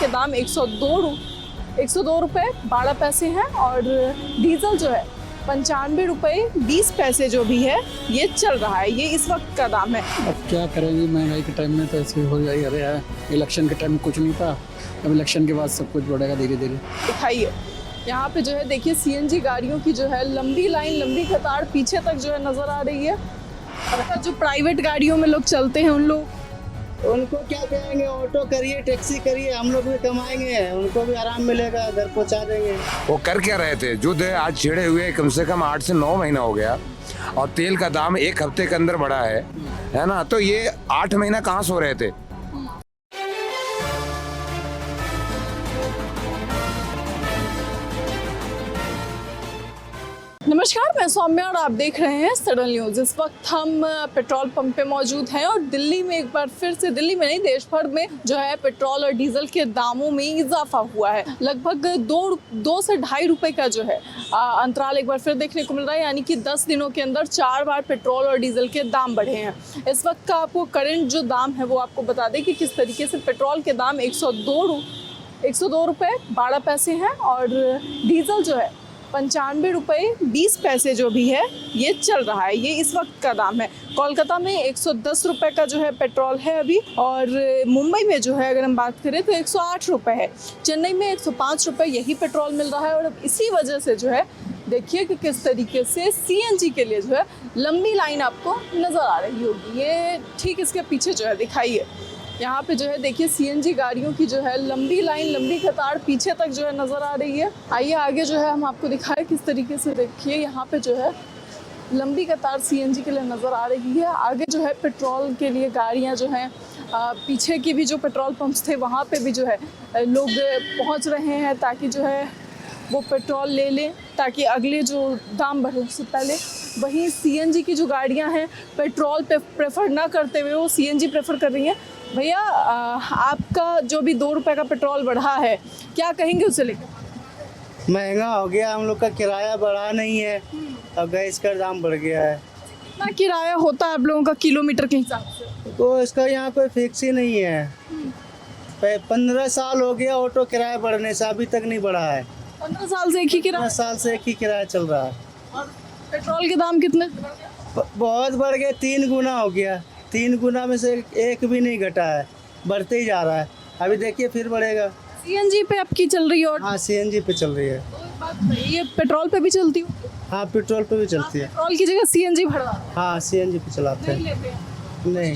के दाम 102 रुपये 12 पैसे हैं और डीजल जो है 95 रुपये 20 पैसे जो भी है ये चल रहा है। ये इस वक्त का दाम है। अब क्या करेंगे, महंगाई के टाइम में तो ऐसे हो जा ही रहा है। इलेक्शन के टाइम में कुछ नहीं था, अब इलेक्शन के बाद सब कुछ बढ़ेगा धीरे धीरे। दिखाइए यहाँ पे जो है देखिए सीएनजी गाड़ियों की जो है लंबी लाइन, लंबी कतार पीछे तक जो है नज़र आ रही है। और जो प्राइवेट गाड़ियों में लोग चलते हैं उनको क्या कहेंगे, ऑटो करिए, टैक्सी करिए, हम लोग भी कमाएंगे, उनको भी आराम मिलेगा, घर पहुंचा देंगे। वो कर क्या रहे थे? युद्ध आज छिड़े हुए कम से कम 8 से 9 महीना हो गया और तेल का दाम 1 हफ्ते के अंदर बढ़ा है ना। तो ये 8 महीना कहाँ सो रहे थे? नमस्कार, मैं सौम्या और आप देख रहे हैं सडन न्यूज। इस वक्त हम पेट्रोल पंप पे मौजूद हैं और दिल्ली में एक बार फिर से, दिल्ली में नहीं देश भर में जो है पेट्रोल और डीजल के दामों में इजाफा हुआ है। लगभग 2 से 2.5 रुपए का जो है अंतराल एक बार फिर देखने को मिल रहा है। यानी कि 10 दिनों के अंदर 4 बार पेट्रोल और डीजल के दाम बढ़े हैं। इस वक्त का आपको करंट जो दाम है वो आपको बता दें कि किस तरीके से पेट्रोल के दाम 102 रुपये 12 पैसे हैं और डीजल जो है 95 रुपये 20 पैसे जो भी है ये चल रहा है। ये इस वक्त का दाम है। कोलकाता में 110 रुपये का जो है पेट्रोल है अभी, और मुंबई में जो है अगर हम बात करें तो 108 रुपये है। चेन्नई में 105 रुपये यही पेट्रोल मिल रहा है। और अब इसी वजह से जो है देखिए कि किस तरीके से सीएनजी के लिए जो है लंबी लाइन आपको नज़र आ रही होगी। ये ठीक इसके पीछे जो है दिखाइए, यहाँ पे जो है देखिए सीएनजी गाड़ियों की जो है लंबी लाइन, लंबी कतार पीछे तक जो है नज़र आ रही है। आइए आगे जो है हम आपको दिखाएं किस तरीके से। देखिए यहाँ पे जो है लंबी कतार सीएनजी के लिए नज़र आ रही है। आगे जो है पेट्रोल के लिए गाड़ियाँ जो हैं, पीछे की भी जो पेट्रोल पंप्स थे वहाँ पे भी जो है लोग पहुँच रहे हैं ताकि जो है वो पेट्रोल ले लें, ताकि अगले जो दाम बढ़े उससे पहले। वहीं सीएनजी की जो गाड़ियाँ हैं पेट्रोल पे प्रेफर ना करते हुए वो सीएनजी प्रेफर कर रही हैं। भैया आपका जो भी 2 रुपये का पेट्रोल बढ़ा है, क्या कहेंगे उसे लेकर? महंगा हो गया, हम लोग का किराया बढ़ा नहीं है और गैस का दाम बढ़ गया है। कितना किराया होता है आप लोगों का किलोमीटर के हिसाब से? तो इसका यहाँ कोई फिक्स ही नहीं है। 15 साल हो गया ऑटो किराया बढ़ने से, अभी तक नहीं बढ़ा है। 15 साल से एक ही किराया? 15 साल से एक ही किराया चल रहा है। और पेट्रोल के दाम कितने? बहुत बढ़ गए, 3 गुना हो गया। 3 गुना में से एक भी नहीं घटा है, बढ़ते ही जा रहा है। अभी देखिए फिर बढ़ेगा। सीएनजी पे आपकी चल रही है? और हाँ, सीएनजी पे चल रही है। ये पेट्रोल पे भी चलती हो? हाँ, पेट्रोल पे भी चलती है। पेट्रोल की जगह सीएनजी भरवा? हाँ, सीएनजी पे चलाते नहीं हैं। लेते हैं? नहीं,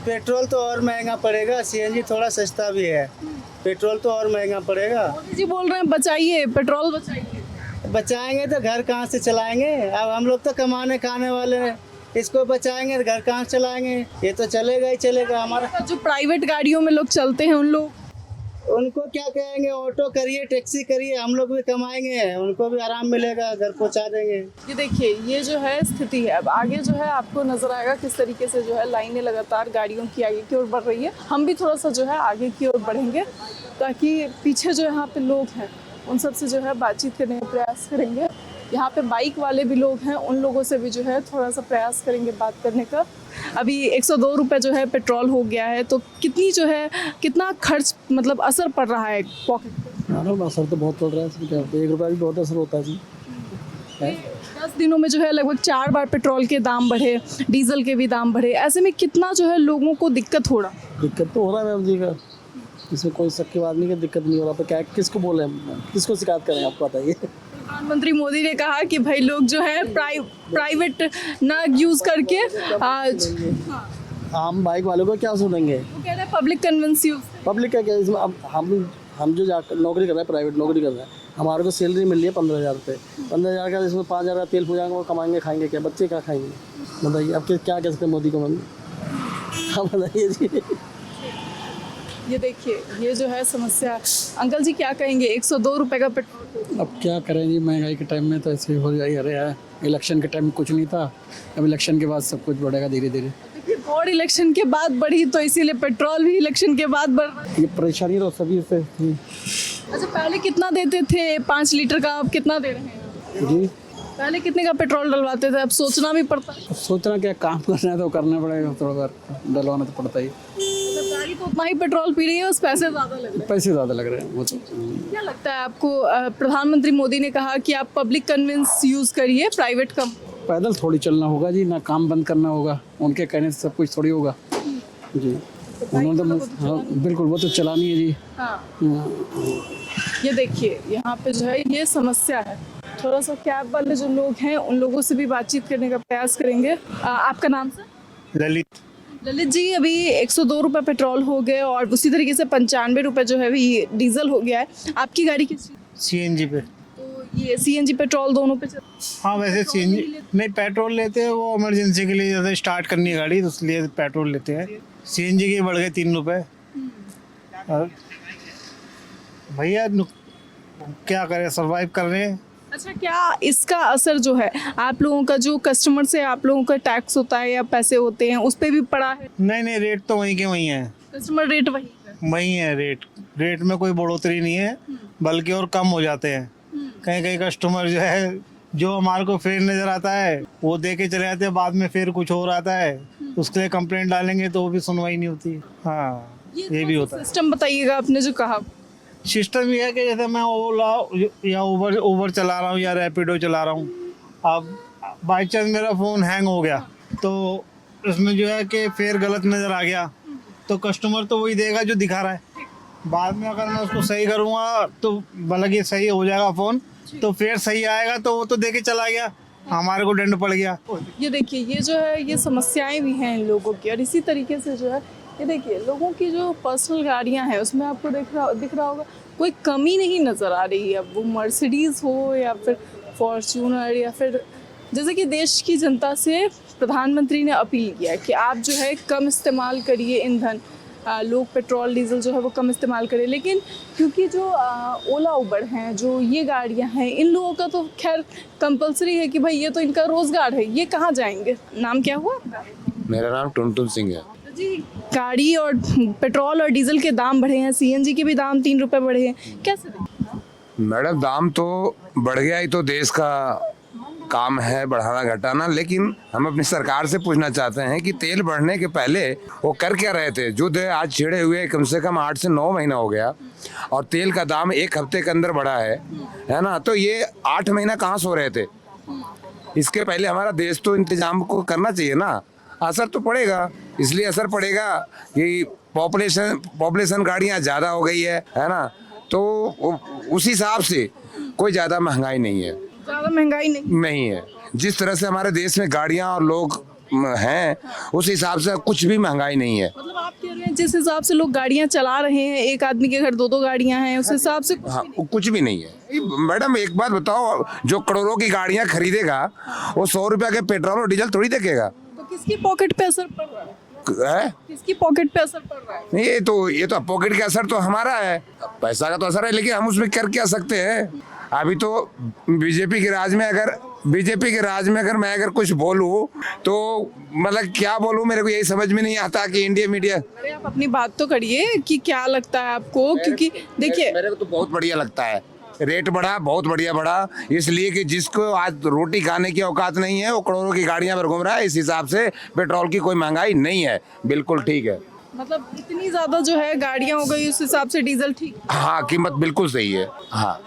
पेट्रोल तो और महंगा पड़ेगा, सीएनजी थोड़ा सस्ता भी है, पेट्रोल तो और महंगा पड़ेगा। मोदी जी बोल रहे हैं बचाइए, पेट्रोल बचाइए। बचाएंगे तो घर कहाँ से चलाएंगे? अब हम लोग तो कमाने खाने वाले हैं, इसको बचाएंगे तो घर कहाँ चलाएंगे? ये तो चलेगा ही चलेगा। हमारा जो प्राइवेट गाड़ियों में लोग चलते हैं उनको क्या कहेंगे, ऑटो करिए, टैक्सी करिए, हम लोग भी कमाएंगे, उनको भी आराम मिलेगा, घर पहुँचा देंगे। ये देखिए ये जो है स्थिति है। अब आगे जो है आपको नजर आएगा किस तरीके से जो है लाइनें लगातार गाड़ियों की आगे की ओर बढ़ रही है। हम भी थोड़ा सा जो है आगे की ओर बढ़ेंगे ताकि पीछे जो यहाँ पे लोग हैं उन सब से जो है बातचीत करने का प्रयास करेंगे। यहाँ पे बाइक वाले भी लोग हैं, उन लोगों से भी जो है थोड़ा सा प्रयास करेंगे बात करने का। अभी 102 रुपये जो है पेट्रोल हो गया है, तो कितना खर्च मतलब असर पड़ रहा है पॉकेट पे? असर तो बहुत पड़ रहा है, 1 रुपया भी बहुत असर होता है जी। 10 दिनों में जो है लगभग 4 बार पेट्रोल के दाम बढ़े, डीजल के भी दाम बढ़े। ऐसे में कितना जो है लोगों को दिक्कत हो रहा? दिक्कत तो हो रहा है मैम जी का, इसमें कोई शक की बात नहीं कि दिक्कत नहीं हो रहा। तो क्या किसको बोले, किसको शिकायत करें, आपको बताइए। प्रधानमंत्री मोदी ने कहा कि भाई लोग जो है प्राइवेट ना यूज़ करके आज हम बाइक वालों को क्या सुनेंगे? वो कह रहे हैं पब्लिक कन्वेंस यूज। पब्लिक का क्या इसमें? अब हम जो जाकर नौकरी कर रहे हैं, प्राइवेट नौकरी कर रहे हैं, हमारे को सैलरी मिल रही है 15,000 रुपये। 15,000 का इसमें 5,000 का तेल पूजाएंगे, वो कमाएंगे, खाएंगे क्या? बच्चे क्या खाएंगे? बताइए। अब क्या कह सकते हैं मोदी को? मम्मी हाँ बताइए जी। ये देखिए ये जो है समस्या। अंकल जी क्या कहेंगे? 102 रुपये का पेट्रोल। अब क्या करें जी, महंगाई के टाइम में तो ऐसे हो जा ही रहा है। इलेक्शन के टाइम में कुछ नहीं था, अब इलेक्शन के बाद सब कुछ बढ़ेगा धीरे धीरे। देखिए और इलेक्शन के बाद बढ़ी तो इसीलिए पेट्रोल भी इलेक्शन के बाद बढ़ रहा है। ये परेशानी तो सभी से थी। अच्छा, पहले कितना देते थे 5 लीटर का, अब कितना दे रहे हैं जी? पहले कितने का पेट्रोल डलवाते थे, अब सोचना भी पड़ता है। सोचना क्या, काम करना है तो करना पड़ेगा, थोड़ा बार डलवाना तो पड़ता ही। मतलब गाड़ी तो उतना ही पेट्रोल पी रही है, बस पैसे ज़्यादा लग रहे हैं। पैसे ज़्यादा लग रहे हैं वो तो। क्या लगता है आपको, प्रधानमंत्री मोदी ने कहा कि आप पब्लिक कन्वेंस यूज़ करिए, प्राइवेट कम। पैदल थोड़ी चलना होगा जी, ना काम बंद करना होगा, उनके कहने से सब कुछ थोड़ी होगा जी। उन्होंने तो हाँ बिल्कुल, वो तो चलानी है जी। ये देखिए यहाँ पे जो है ये समस्या है। थोड़ा सा कैब वाले जो लोग हैं उन लोगों से भी बातचीत करने का प्रयास करेंगे। आपका नाम सर? ललित जी, अभी 102 रुपये पेट्रोल हो गए और उसी तरीके से 95 रुपये जो है अभी डीजल हो गया है। आपकी गाड़ी किस चीज़? सीएनजी पे। तो ये सीएनजी पेट्रोल दोनों पे हाँ वैसे सीएनजी नहीं, पेट्रोल लेते हैं वो इमरजेंसी के लिए, जैसे स्टार्ट करनी है गाड़ी तो इसलिए पेट्रोल लेते हैं। सीएनजी के बढ़ गए 3 रुपये। और भैया क्या करें, सरवाइव कर रहे हैं। अच्छा, क्या इसका असर जो है आप लोगों का, जो कस्टमर से आप लोगों का टैक्स होता है या पैसे होते हैं, उस पर भी पड़ा है? नहीं, रेट तो वहीं के वहीं है, कस्टमर रेट वही है। रेट में कोई बढ़ोतरी नहीं है, बल्कि और कम हो जाते हैं। कहीं कहीं कस्टमर जो है, जो हमारे को फेयर नज़र आता है वो दे के चले जाते हैं, बाद में फिर कुछ और आता है, उसके लिए कंप्लेंट डालेंगे तो वो भी सुनवाई नहीं होती। हाँ ये भी होता है। सिस्टम बताइएगा आपने जो कहा। सिस्टम ये है कि जैसे मैं ओला या उबर चला रहा हूँ या रैपिडो चला रहा हूँ, अब बाई चांस मेरा फ़ोन हैंग हो गया तो उसमें जो है कि फेयर गलत नज़र आ गया तो कस्टमर तो वही देगा जो दिखा रहा है। बाद में अगर मैं उसको सही करूँगा तो मतलब कि सही हो जाएगा फ़ोन, तो फेयर सही आएगा तो वो तो दे के चला गया, हमारे को दंड पड़ गया। ये देखिए, ये जो है ये समस्याएं भी हैं इन लोगों की। और इसी तरीके से जो है ये देखिए, लोगों की जो पर्सनल गाड़ियां हैं उसमें आपको दिख रहा होगा कोई कमी नहीं नज़र आ रही है। अब वो मर्सिडीज़ हो या फिर फॉर्च्यूनर, या फिर जैसे कि देश की जनता से प्रधानमंत्री ने अपील किया कि आप जो है कम इस्तेमाल करिए ईंधन, लोग पेट्रोल डीजल जो है वो कम इस्तेमाल करें। लेकिन क्योंकि जो ओला उबर हैं, जो ये गाड़ियां हैं, इन लोगों का तो खैर कंपलसरी है कि भाई ये तो इनका रोज़गार है, ये कहाँ जाएंगे। नाम क्या हुआ आपका? मेरा नाम टुनटुन सिंह है जी। गाड़ी और पेट्रोल और डीजल के दाम बढ़े हैं, सीएनजी के भी दाम 3 रुपये बढ़े हैं, कैसे देखें? मैडम, दाम तो बढ़ गया ही तो देश का काम है बढ़ाना घटाना, लेकिन हम अपनी सरकार से पूछना चाहते हैं कि तेल बढ़ने के पहले वो कर क्या रहे थे। युद्ध आज छिड़े हुए कम से कम 8 से 9 महीना हो गया और तेल का दाम 1 हफ्ते के अंदर बढ़ा है ना। तो ये 8 महीना कहाँ सो रहे थे। इसके पहले हमारा देश तो इंतजाम को करना चाहिए ना। असर तो पड़ेगा, इसलिए असर पड़ेगा कि पॉपुलेशन गाड़ियाँ ज़्यादा हो गई है ना। तो उस हिसाब से कोई ज़्यादा महंगाई नहीं है। ज़्यादा महंगाई नहीं है। जिस तरह से हमारे देश में गाड़ियाँ और लोग हैं उस हिसाब से कुछ भी महंगाई नहीं है। मतलब आप कह रहे हैं जिस हिसाब से लोग गाड़ियाँ चला रहे हैं, एक आदमी के घर 2-2 गाड़ियाँ हैं, उस हिसाब से कुछ भी नहीं है। मैडम एक बात बताओ, जो करोड़ों की गाड़ियाँ खरीदेगा वो 100 रुपया के पेट्रोल और डीजल थोड़ी देखेगा। तो किसकी पॉकेट पे असर पड़ रहा है? किसकी पॉकेट पे असर पड़ रहा है? नहीं, ये तो पॉकेट का असर तो हमारा है, पैसा का तो असर है, लेकिन हम उसमें कर क्या सकते हैं। अभी तो बीजेपी के राज में अगर मैं कुछ बोलूं तो मतलब क्या बोलूं, मेरे को यही समझ में नहीं आता कि इंडिया मीडिया। अरे आप अपनी बात तो करिए कि क्या लगता है आपको, क्योंकि देखिए मेरे को तो बहुत बढ़िया लगता है। रेट बढ़ा, बहुत बढ़िया बढ़ा, इसलिए कि जिसको आज रोटी खाने की औकात नहीं है वो करोड़ों की गाड़ियां पर घूम रहा है। इस हिसाब से पेट्रोल की कोई महंगाई नहीं है, बिल्कुल ठीक है। मतलब इतनी ज्यादा जो है गाड़ियां हो गई, उस हिसाब से डीजल ठीक। हाँ, कीमत बिल्कुल सही है। हाँ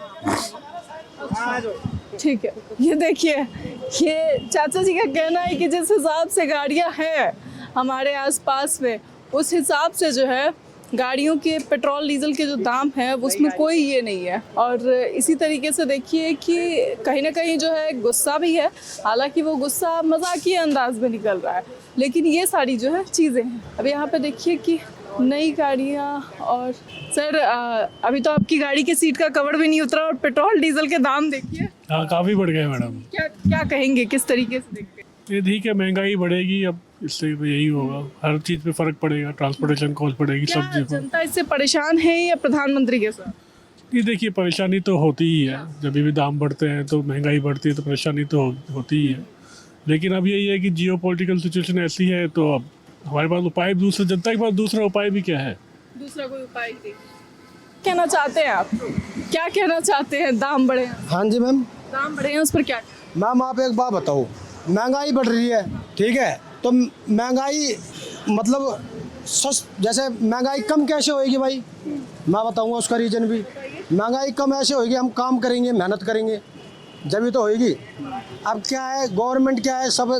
ठीक है। ये देखिए, ये चाचा जी का कहना है कि जिस हिसाब से गाड़ियां हैं हमारे आसपास में, उस हिसाब से जो है गाड़ियों के पेट्रोल डीजल के जो दाम है उसमें कोई ये नहीं है। और इसी तरीके से देखिए कि कहीं ना कहीं जो है गुस्सा भी है, हालांकि वो गुस्सा मजाकिया अंदाज में निकल रहा है, लेकिन ये सारी जो है चीज़ें हैं। अब यहाँ पे देखिए कि नई गाड़ियाँ, और सर अभी तो आपकी गाड़ी के सीट का कवर भी नहीं उतरा और पेट्रोल डीजल के दाम देखिए। हाँ, काफ़ी बढ़ गए मैडम। क्या कहेंगे, किस तरीके से देखते हैं? ये ठीक है, महंगाई बढ़ेगी, अब इससे तो यही होगा, हर चीज़ पे फर्क पड़ेगा, ट्रांसपोर्टेशन कॉस्ट पड़ेगी, सब चीज़ पर। जनता इससे परेशान है या प्रधानमंत्री के साथ? ये देखिए, परेशानी तो होती ही है, जब भी दाम बढ़ते हैं तो महंगाई बढ़ती है तो परेशानी तो होती ही है। लेकिन अब यही है कि जियो पॉलिटिकल सिचुएशन ऐसी है, तो अब हमारे पास उपाय दूसरे, जनता के पास दूसरा उपाय भी क्या है? दूसरा कोई उपाय नहीं। कहना चाहते हैं आप, क्या कहना चाहते हैं? दाम बढ़े हैं। हाँ जी मैम। दाम बढ़े हैं, उस पर क्या? मैम आप एक बात बताओ, महंगाई बढ़ रही है, ठीक है, तो महंगाई मतलब जैसे महंगाई कम कैसे होएगी भाई, मैं बताऊंगा उसका रीज़न भी। महंगाई कम ऐसे होएगी, हम काम करेंगे, मेहनत करेंगे, जब भी तो होएगी। अब क्या है, गवर्नमेंट क्या है सब,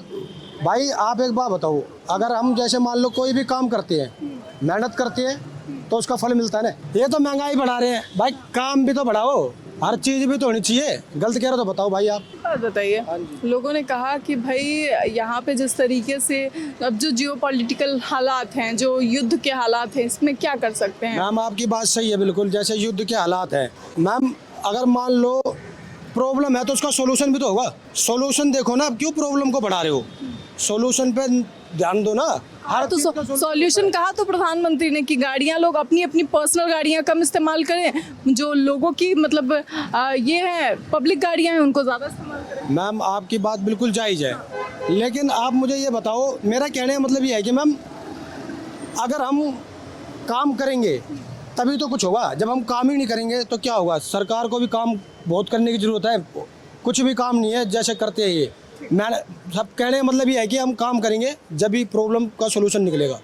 भाई आप एक बात बताओ, अगर हम जैसे मान लो कोई भी काम करते हैं, मेहनत करते हैं, तो उसका फल मिलता है ना। ये तो महंगाई बढ़ा रहे हैं भाई, काम भी तो बढ़ाओ, हर चीज़ भी तो होनी चाहिए। गलत कह रहे हो तो बताओ भाई आप। बात बताइए, लोगों ने कहा कि भाई यहाँ पे जिस तरीके से अब जो जियोपॉलिटिकल हालात हैं, जो युद्ध के हालात हैं, इसमें क्या कर सकते हैं? मैम आपकी बात सही है बिल्कुल, जैसे युद्ध के हालात हैं मैम, अगर मान लो प्रॉब्लम है तो उसका सोल्यूशन भी तो होगा। सोल्यूशन देखो ना, अब क्यों प्रॉब्लम को बढ़ा रहे हो, सोल्यूशन पे ध्यान दो ना। हर तो चीज़ का सॉल्यूशन कहा तो प्रधानमंत्री ने कि गाड़ियां, लोग अपनी अपनी पर्सनल गाड़ियां कम इस्तेमाल करें, जो लोगों की मतलब ये है पब्लिक गाड़ियां हैं उनको ज़्यादा इस्तेमाल करें। मैम आपकी बात बिल्कुल जायज़ है, लेकिन आप मुझे ये बताओ, मेरा कहने का मतलब ये है कि मैम अगर हम काम करेंगे तभी तो कुछ होगा, जब हम काम ही नहीं करेंगे तो क्या होगा। सरकार को भी काम बहुत करने की ज़रूरत है, कुछ भी काम नहीं है जैसे करते हैं ये। मैं सब कहने का मतलब ये है कि हम काम करेंगे जब भी प्रॉब्लम का सोल्यूशन निकलेगा।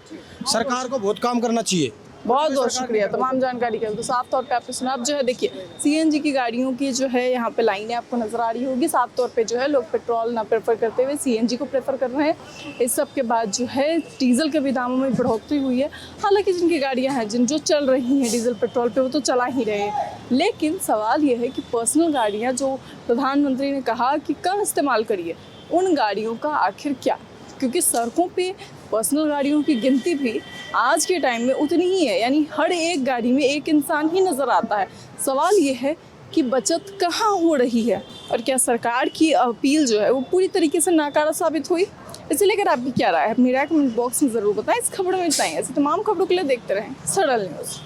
सरकार को बहुत काम करना चाहिए। बहुत बहुत शुक्रिया तमाम जानकारी के लिए। तो साफ तौर पे आपने सुना। अब जो है देखिए, सीएनजी की गाड़ियों की जो है यहाँ पे लाइनें आपको नजर आ रही होगी। साफ तौर पे जो है लोग पेट्रोल ना प्रेफर करते हुए सीएनजी को प्रेफर कर रहे हैं। इस सब के बाद जो है डीजल के भी दामों में बढ़ोतरी हुई है। हालांकि जिनकी गाड़ियाँ हैं, जो चल रही हैं डीजल पेट्रोल पे, वो तो चला ही रहे हैं। लेकिन सवाल ये है कि पर्सनल गाड़ियाँ जो प्रधानमंत्री ने कहा कि कम इस्तेमाल करिए, उन गाड़ियों का आखिर क्या? क्योंकि सड़कों पे पर्सनल गाड़ियों की गिनती भी आज के टाइम में उतनी ही है, यानी हर एक गाड़ी में एक इंसान ही नज़र आता है। सवाल ये है कि बचत कहाँ हो रही है और क्या सरकार की अपील जो है वो पूरी तरीके से नाकारा साबित हुई? इसे लेकर आपकी क्या राय है? अपनी राय कमेंट बॉक्स में ज़रूर बताएं। इस खबर में इतना ही। ऐसे तमाम खबरों के लिए देखते रहें सरल न्यूज़।